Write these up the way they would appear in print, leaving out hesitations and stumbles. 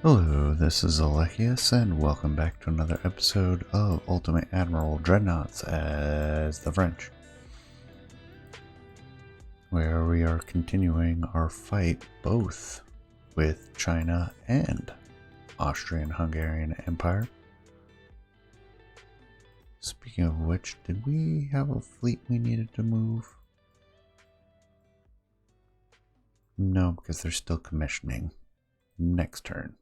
Hello, this is Alechius, and welcome back to another episode of Ultimate Admiral Dreadnoughts as the French, where we are continuing our fight both with China and Austrian-Hungarian Empire. Speaking of which, did we have a fleet we needed to move? No, because they're still commissioning. Next turn.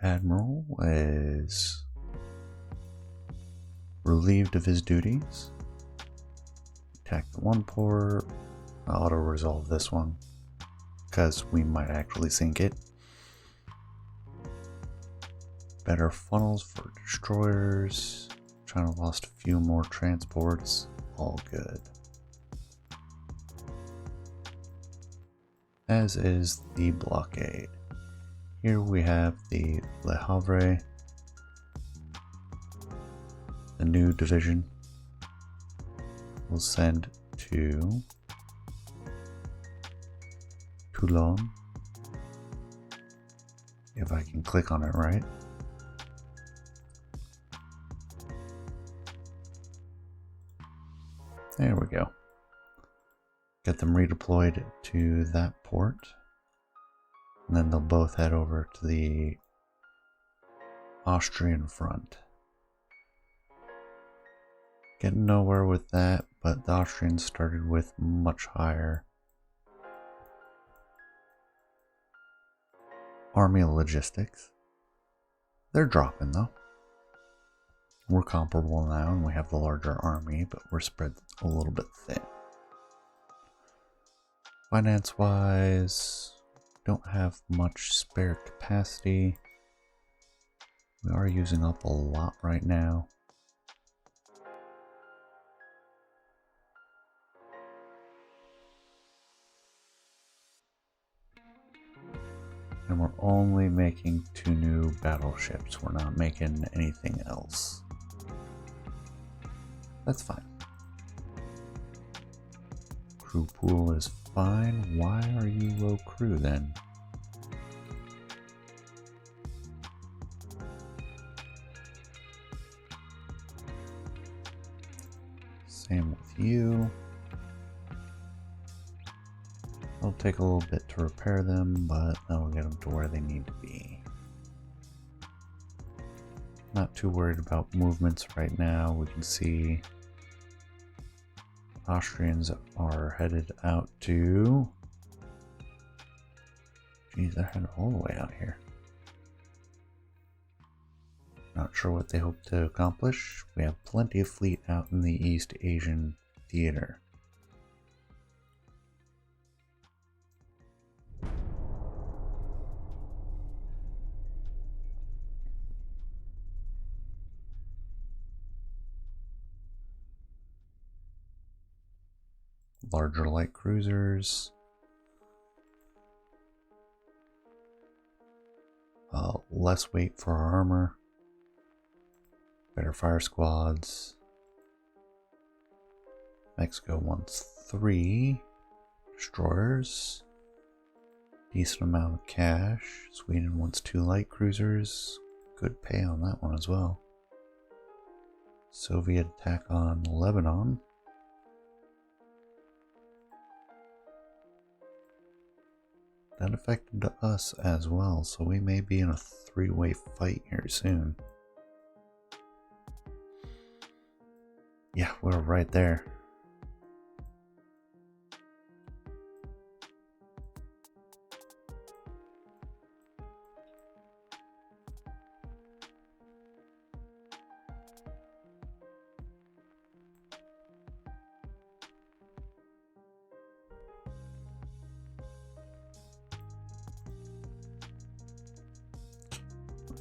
Admiral is relieved of his duties. Attack the one port. I'll auto-resolve this one because we might actually sink it. Better funnels for destroyers. China lost a few more transports. All good. As is the blockade. Here we have the Le Havre, the new division. We'll send to Toulon, if I can click on it right. There we go. Get them redeployed to that port. And then they'll both head over to the Austrian front. Getting nowhere with that, but the Austrians started with much higher army logistics. They're dropping though. We're comparable now and we have the larger army, but we're spread a little bit thin. Finance wise, don't have much spare capacity. We are using up a lot right now. And we're only making 2 new battleships. We're not making anything else. That's fine. Crew pool is fine. Why are you low crew then? Same with you. It'll take a little bit to repair them, but that'll get them to where they need to be. Not too worried about movements right now. We can see Austrians are headed out to... Geez, they're headed all the way out here. Not sure what they hope to accomplish. We have plenty of fleet out in the East Asian theater. Larger light cruisers. Less weight for our armor. Better fire squads. Mexico wants 3 destroyers. Decent amount of cash. Sweden wants 2 light cruisers. Good pay on that one as well. Soviet attack on Lebanon. That affected us as well, so we may be in a 3-way fight here soon. Yeah, we're right there.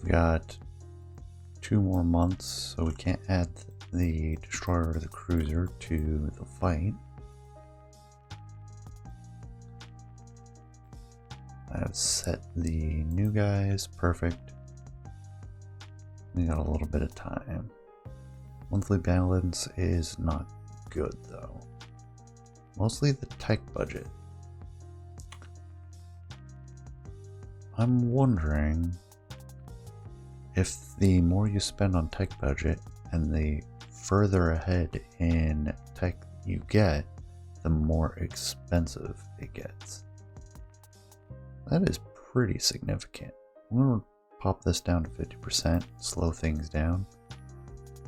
We've got 2 more months, so we can't add the destroyer or the cruiser to the fight. I've set the new guys, perfect. We got a little bit of time. Monthly balance is not good though. Mostly the tech budget. I'm wondering if the more you spend on tech budget and the further ahead in tech you get, the more expensive it gets. That is pretty significant. I'm going to pop this down to 50%, slow things down,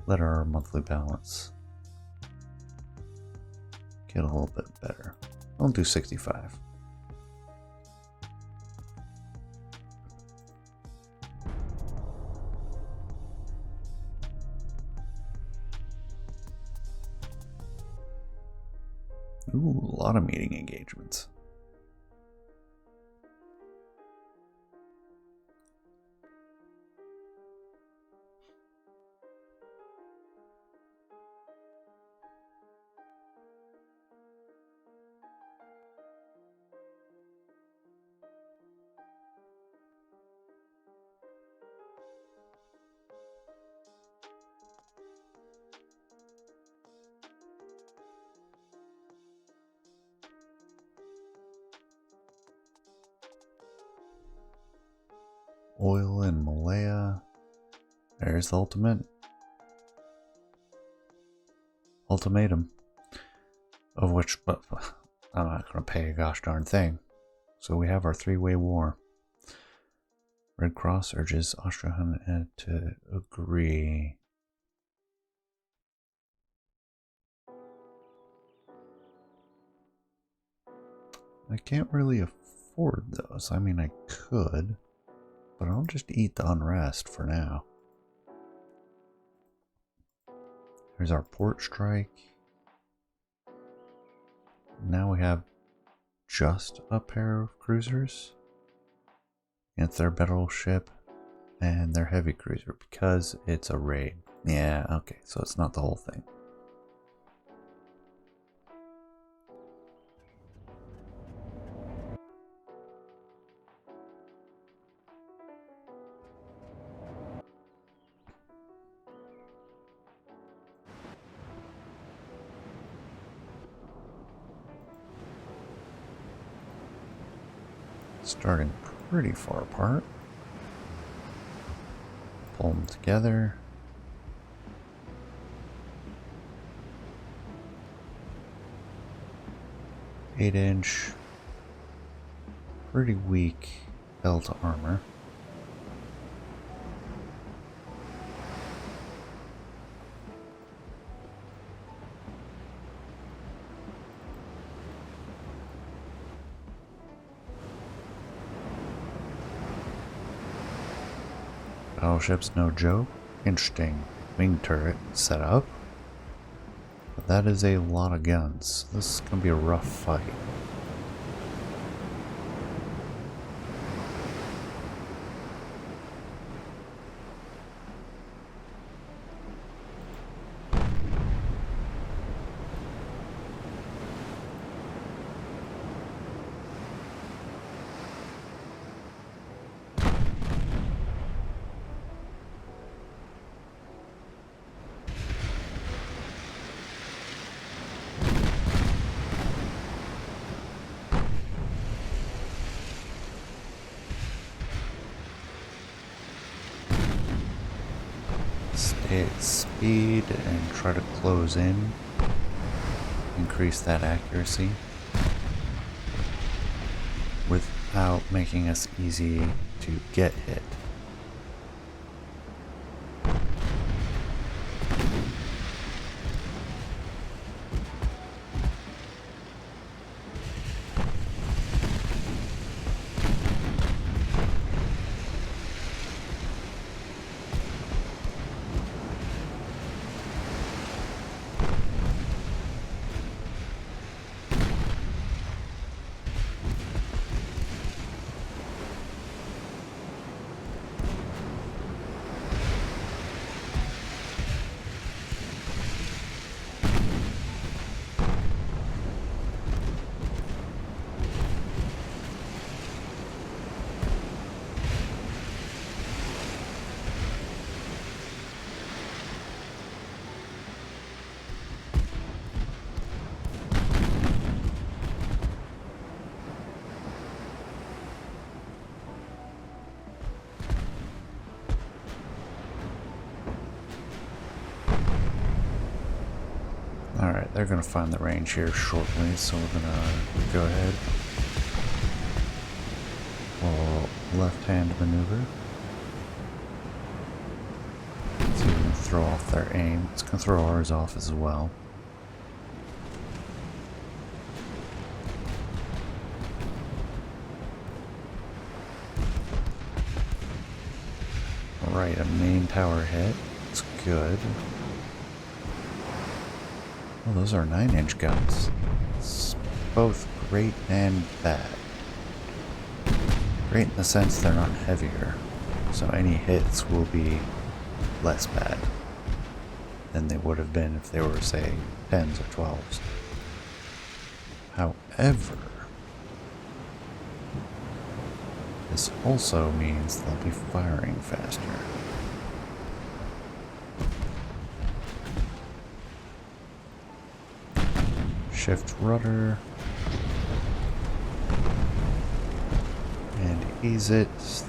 let our monthly balance get a little bit better. I'll do 65. Ooh, a lot of meeting engagements. Oil in Malaya. There's the ultimatum. Of which, but I'm not going to pay a gosh darn thing. So we have our 3-way war. Red Cross urges Austrian to agree. I can't really afford those. I mean, I could. But I'll just eat the unrest for now. Here's our port strike. Now we have just a pair of cruisers against their battleship and their heavy cruiser because it's a raid. Yeah, okay, so it's not the whole thing. Starting pretty far apart. Pull them together. Eight-inch, pretty weak belt armor. Battleship's no joke. Interesting wing turret setup. But that is a lot of guns. This is going to be a rough fight. Stay at speed and try to close in. Increase that accuracy without making us easy to get hit. they're gonna find the range here shortly, so we're gonna go ahead. We'll left-hand maneuver. See if we can throw off their aim. It's gonna throw ours off as well. Alright, a main tower hit. It's good. Oh, those are 9-inch guns. It's both great and bad. Great in the sense they're not heavier, so any hits will be less bad than they would have been if they were, say, 10s or 12s. However, this also means they'll be firing faster. Shift rudder. And ease it.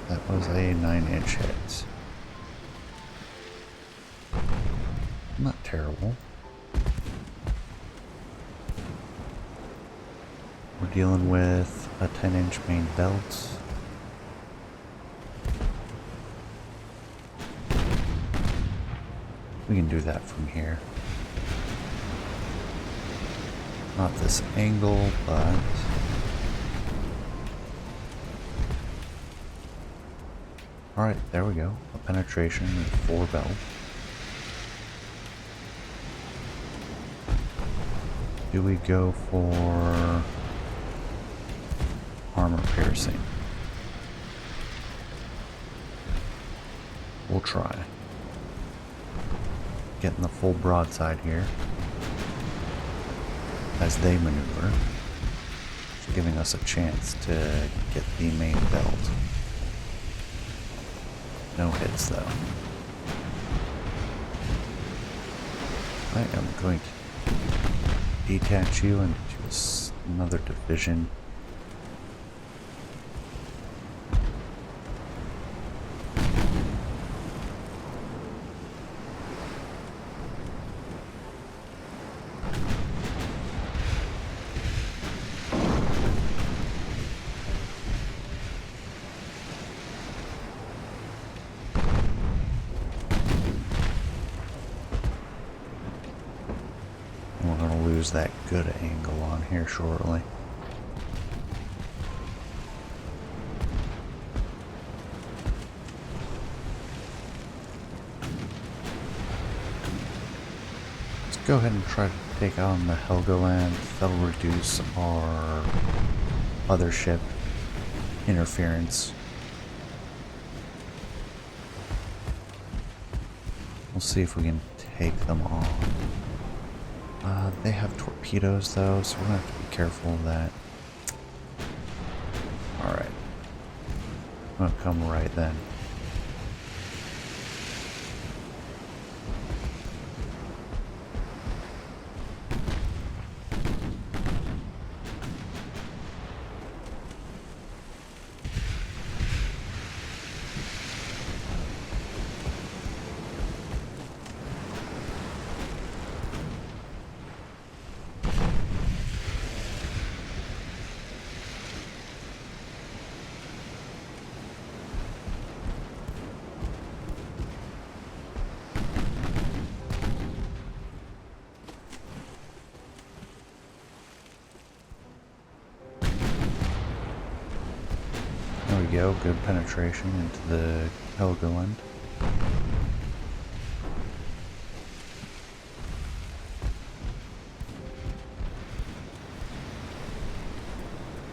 That was a 9-inch hit. Not terrible. We're dealing with a 10-inch main belt. We can do that from here. Not this angle, but alright, there we go. A penetration with 4 belt. Do we go for armor piercing? We'll try. Getting the full broadside here as they maneuver, giving us a chance to get the main belt. No hits though. I am going to detach you into another division. That good angle on here shortly. Let's go ahead and try to take on the Helgoland. That'll reduce our other ship interference. We'll see if we can take them on. They have torpedoes though, so we're gonna have to be careful of that. Alright. I'm gonna come right then. There we go, good penetration into the Helgoland.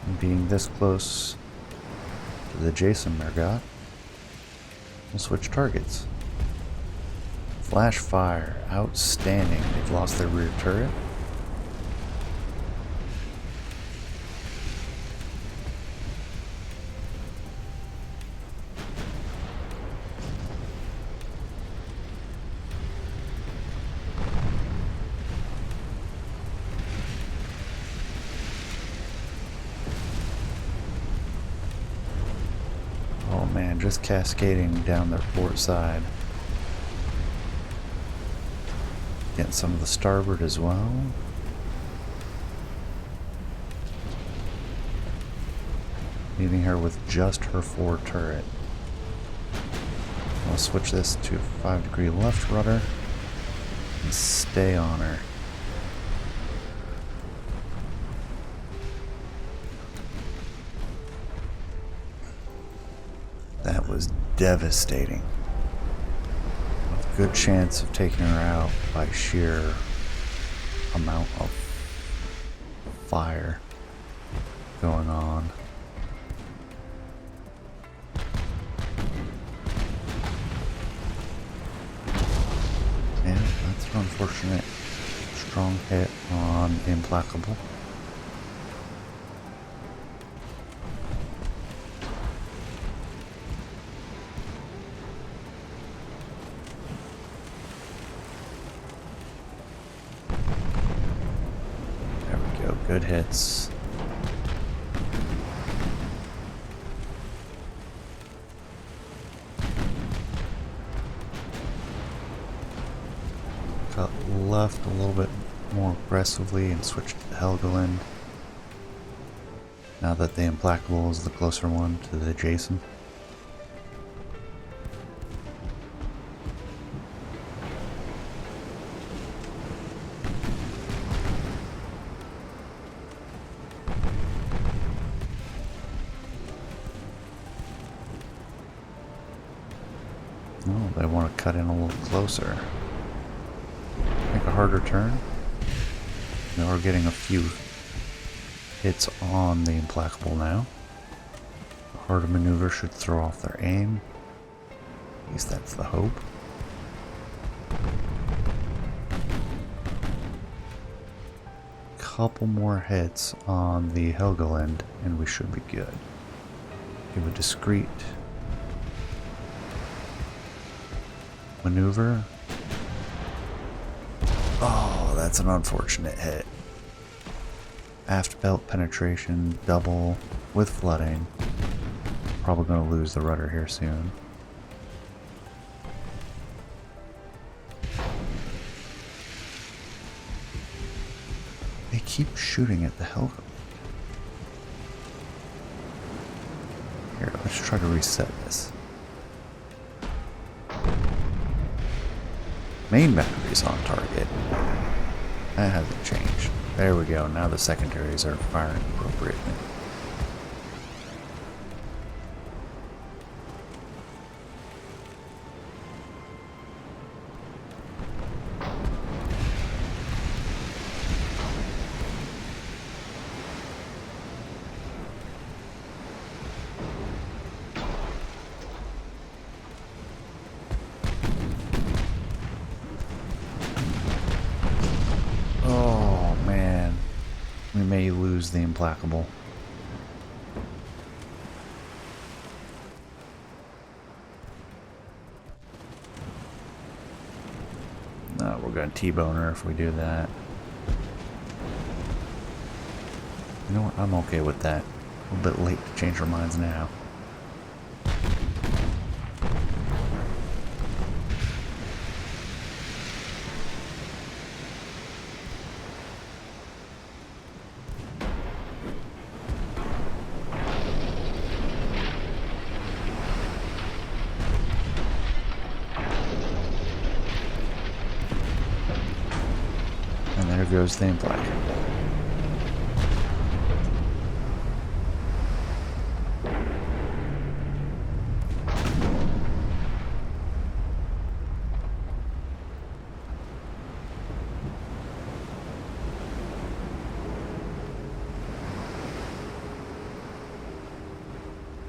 And being this close to the Jason Mergot, we'll switch targets. Flash fire, outstanding. They've lost their rear turret. Man, just cascading down their port side. Getting some of the starboard as well. leaving her with just her forward turret. I'll switch this to 5-degree left rudder and stay on her. That was devastating. With a good chance of taking her out by sheer amount of fire going on. Yeah, that's an unfortunate strong hit on Implacable. There we go, good hits. Cut left a little bit more aggressively and switch to the Helgoland. Now that the Implacable is the closer one to the Jason. Oh, they want to cut in a little closer. Make a harder turn. They are getting a few hits on the Implacable now. A harder maneuver should throw off their aim. At least that's the hope. Couple more hits on the Helgoland and we should be good. Give a discreet maneuver. Oh, that's an unfortunate hit. Aft belt penetration, double with flooding. Probably going to lose the rudder here soon. They keep shooting at the Helgoland. Here, let's try to reset this. Main battery's on target. That hasn't changed. There we go. Now the secondaries are firing appropriately. We may lose the Implacable. No, we're going to T-bone her if we do that. You know what? I'm okay with that. A little bit late to change our minds now. There goes the Implacable.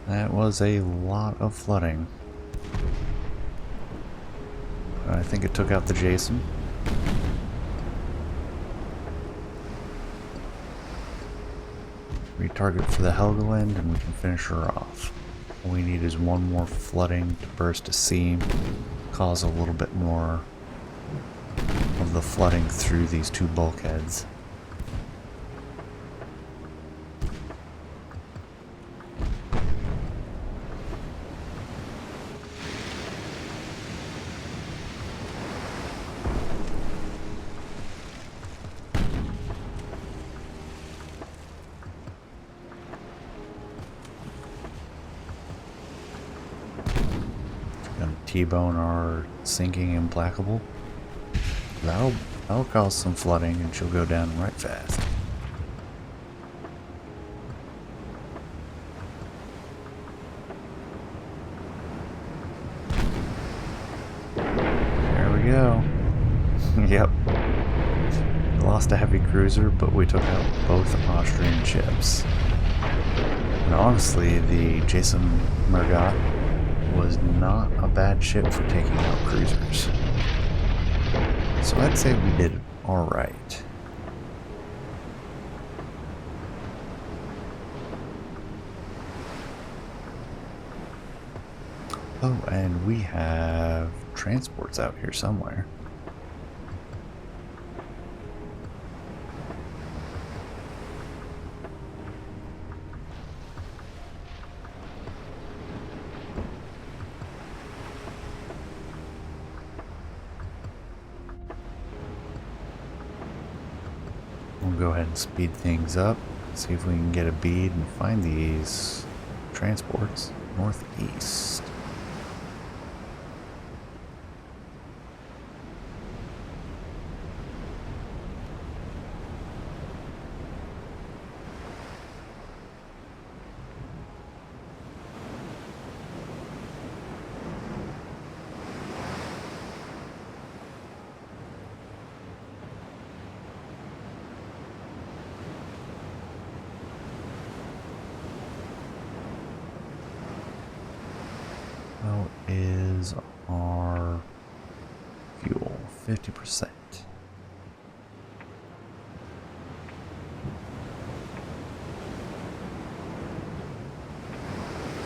That was a lot of flooding. I think it took out the Jason. Retarget for the Helgoland and we can finish her off. All we need is one more flooding to burst a seam, cause a little bit more of the flooding through these two bulkheads. T-bone our sinking implacable, that'll cause some flooding and she'll go down right fast. There we go. Yep. We lost a heavy cruiser, but we took out both Austrian ships. And honestly, the Jason Mergat was not a bad ship for taking out cruisers. So I'd say we did alright. Oh, and we have transports out here somewhere. We'll go ahead and speed things up, see if we can get a bead and find these transports northeast. How is our fuel? 50%.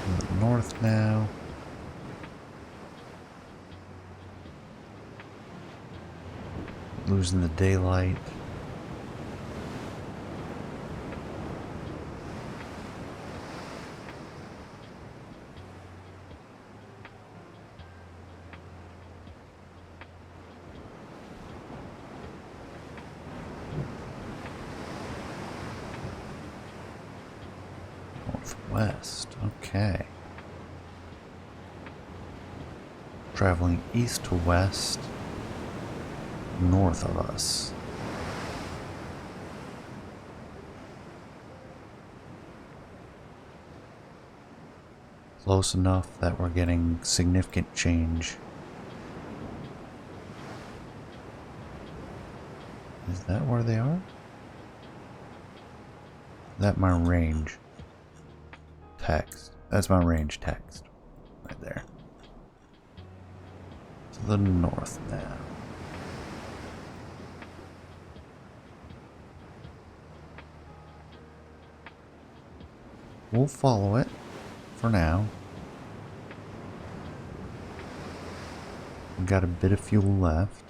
In the north now. Losing the daylight. Northwest, okay. Traveling east to west, north of us. Close enough that we're getting significant change. Is that where they are? That my range text. That's my range text. Right there. To the north now. We'll follow it for now. We've got a bit of fuel left.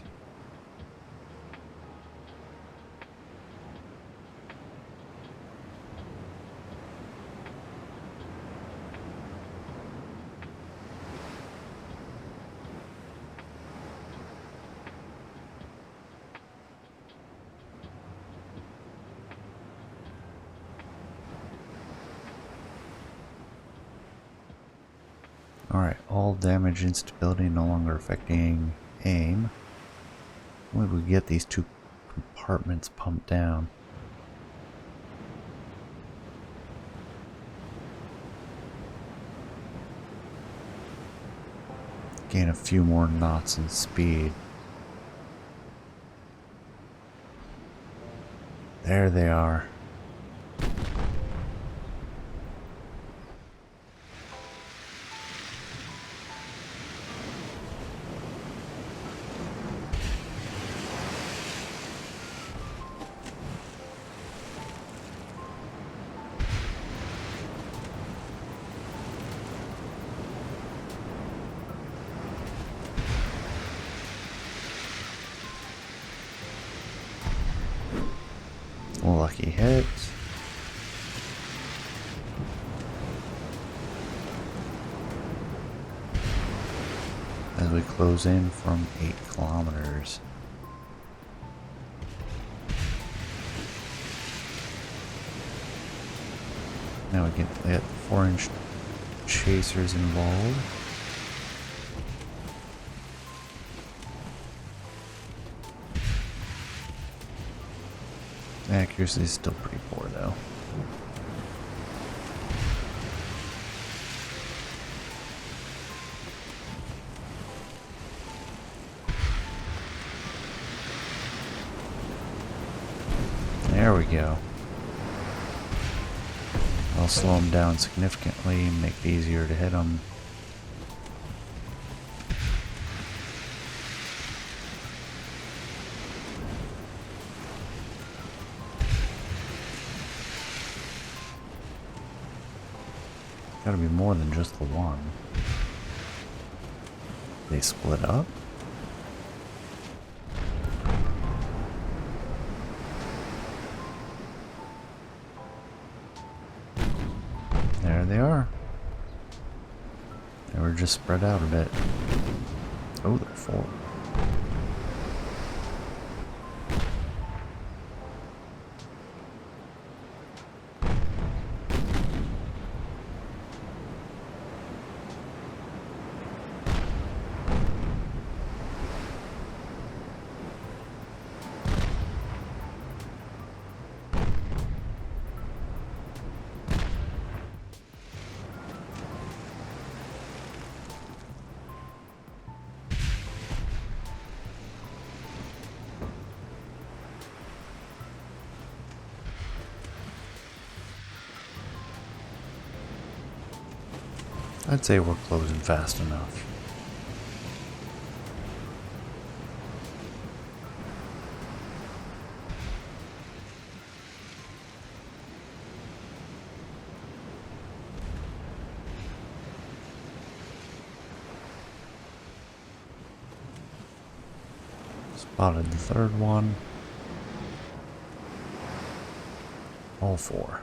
Alright, all damage instability no longer affecting aim. When we get these two compartments pumped down. Gain a few more knots in speed. There they are. Lucky hit. As we close in from 8 kilometers. Now we get the 4-inch chasers involved. Accuracy is still pretty poor though. There we go. I'll slow them down significantly and make it easier to hit them. Gotta be more than just the one. They split up? There they are. They were just spread out a bit. Oh, they're four. I'd say we're closing fast enough. Spotted the third one. All four.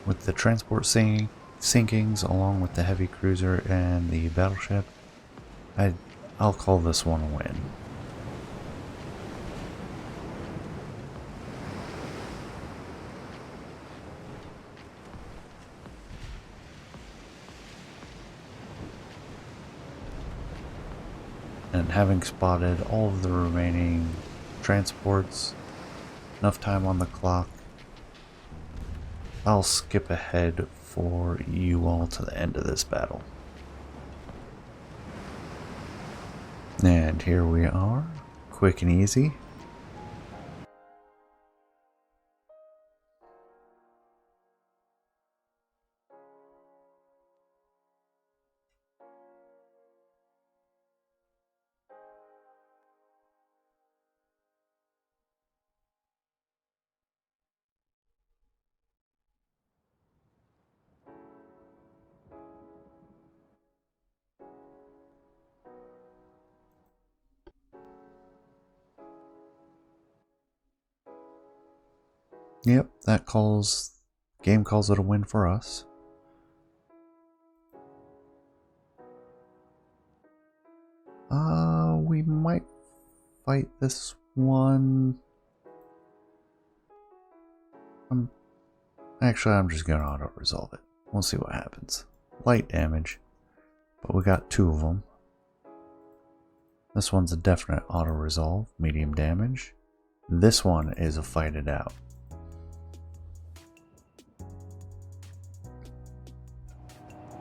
With the transport sinkings along with the heavy cruiser and the battleship, I'll call this one a win. And having spotted all of the remaining transports, enough time on the clock, I'll skip ahead for you all to the end of this battle. And here we are, quick and easy. Yep, game calls it a win for us. We might fight this one. Actually, I'm just gonna auto-resolve it. We'll see what happens. Light damage, but we got two of them. This one's a definite auto-resolve, medium damage. This one is a fight it out.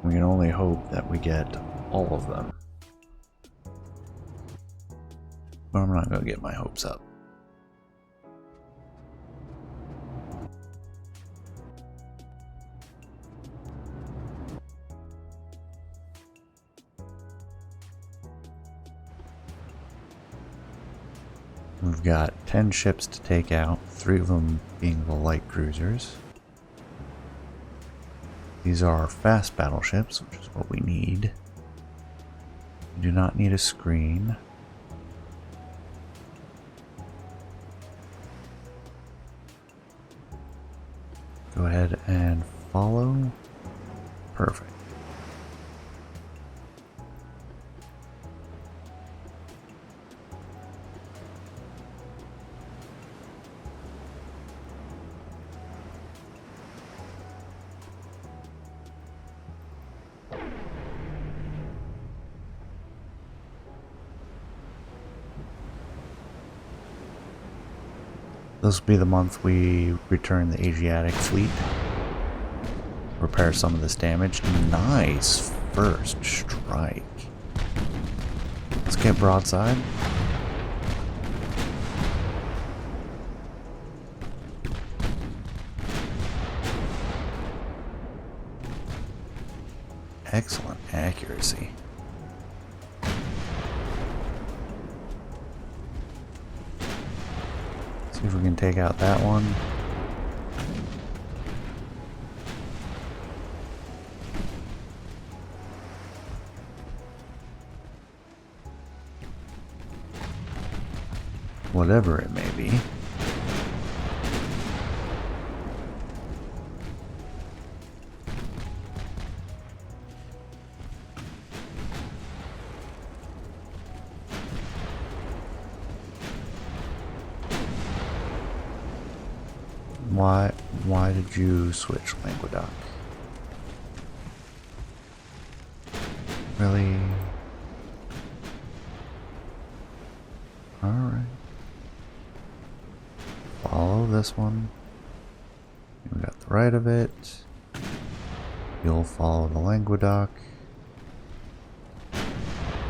We can only hope that we get all of them. But I'm not going to get my hopes up. We've got 10 ships to take out, 3 of them being the light cruisers. These are fast battleships, which is what we need. We do not need a screen. Go ahead and follow. Perfect. This will be the month we return the Asiatic fleet. Repair some of this damage. Nice first strike. Let's get broadside. Excellent accuracy. See if we can take out that one. Whatever it may be. Why did you switch Languedoc? Really? Alright. Follow this one. We got the right of it. You'll follow the Languedoc.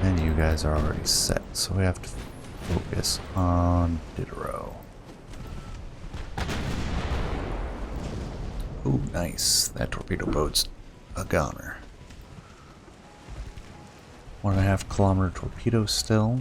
And you guys are already set, so we have to focus on Diderot. Ooh, nice. That torpedo boat's a goner. 1.5 kilometer torpedo still.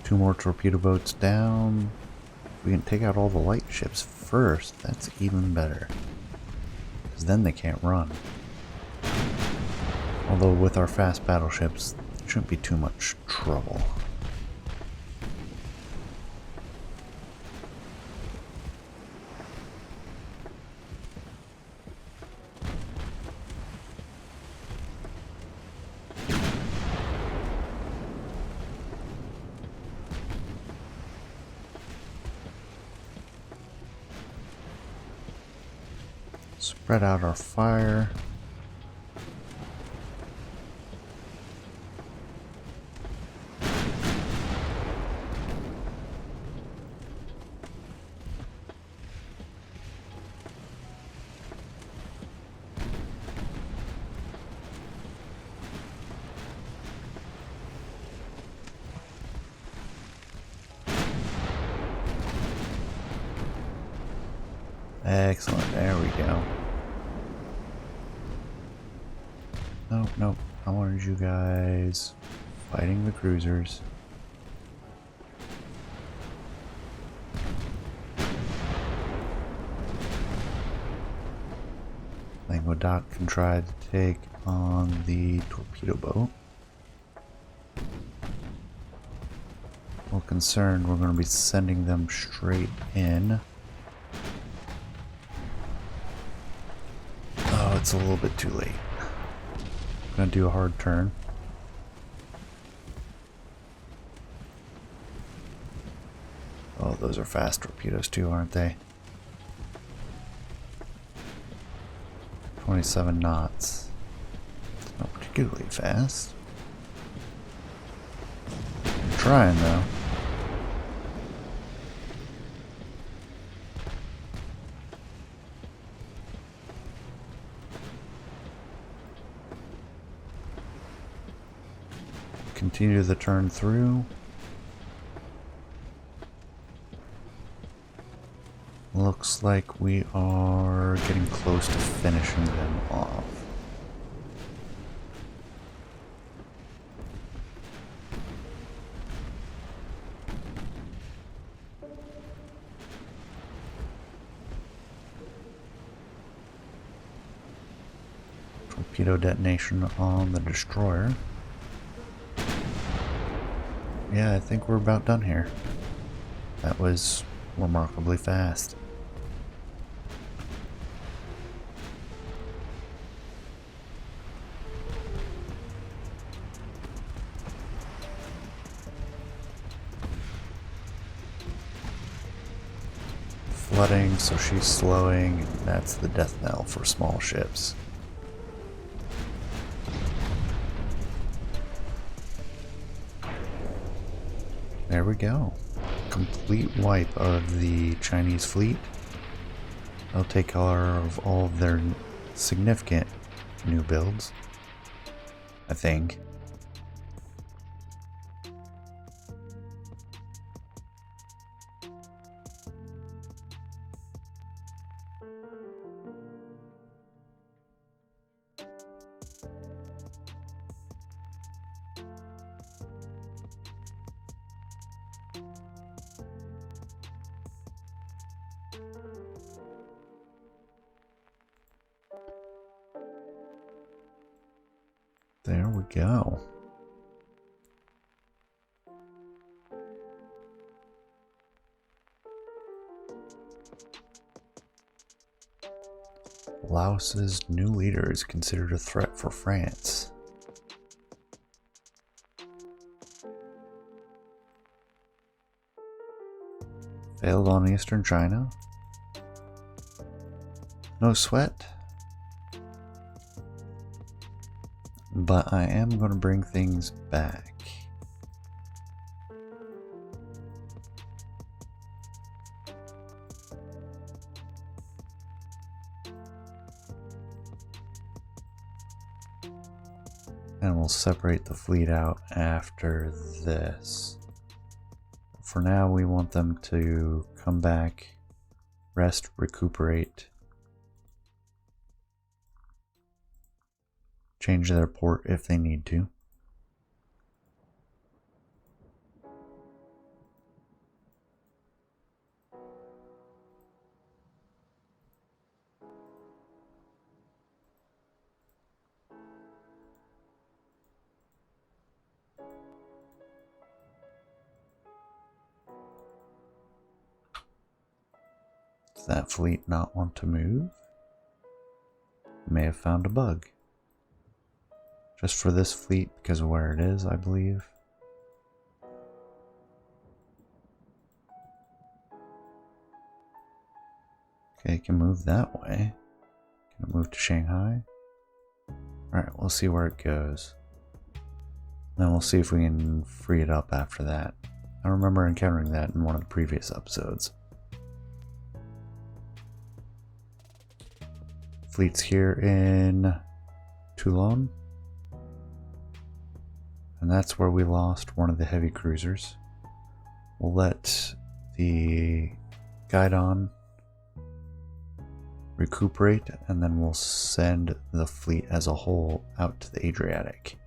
Two more torpedo boats down. If we can take out all the light ships first, that's even better. Because then they can't run. Although with our fast battleships, it shouldn't be too much trouble. Spread out our fire. Excellent, there we go. Nope, nope. I wanted you guys fighting the cruisers. Languedoc can try to take on the torpedo boat. Well, concerned, we're going to be sending them straight in. Oh, it's a little bit too late. Gonna do a hard turn. Oh, those are fast torpedoes too, aren't they? 27 knots. Not particularly fast. I'm trying though. Continue the turn through. Looks like we are getting close to finishing them off. Torpedo detonation on the destroyer. Yeah, I think we're about done here. That was remarkably fast. flooding, so she's slowing. That's the death knell for small ships. There we go. Complete wipe of the Chinese fleet. They'll take care of all of their significant new builds, I think. There we go. Laos's new leader is considered a threat for France. Failed on Eastern China. No sweat. But I am going to bring things back. And we'll separate the fleet out after this. For now, we want them to come back, rest, recuperate, change their port if they need to. Does that fleet not want to move? May have found a bug. Just for this fleet because of where it is, I believe. Okay, it can move that way. Can it move to Shanghai? Alright, we'll see where it goes. Then we'll see if we can free it up after that. I remember encountering that in one of the previous episodes. Fleet's here in Toulon. And that's where we lost one of the heavy cruisers. We'll let the Guidon recuperate, and then we'll send the fleet as a whole out to the Adriatic.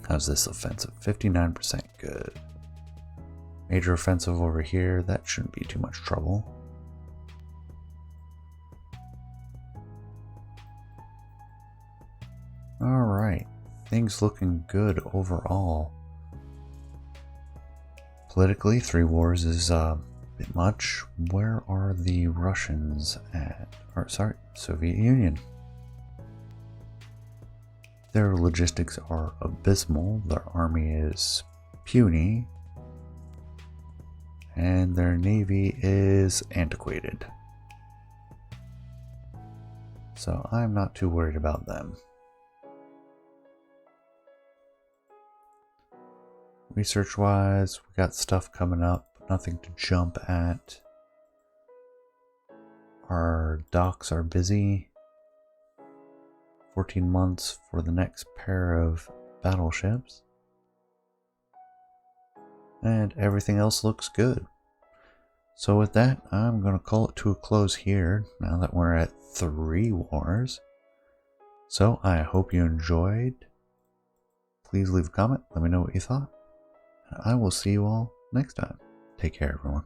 How's this offensive? 59% good. Major offensive over here, that shouldn't be too much trouble. Alright, things looking good overall. Politically, 3 wars is a bit much. Where are the Russians at? Or, sorry, Soviet Union. Their logistics are abysmal, their army is puny, and their navy is antiquated. So I'm not too worried about them. Research wise, we got stuff coming up, nothing to jump at. Our docks are busy. 14 months for the next pair of battleships. And everything else looks good. So with that, I'm going to call it to a close here, now that we're at 3 wars. So I hope you enjoyed. Please leave a comment, let me know what you thought. I will see you all next time. Take care, everyone.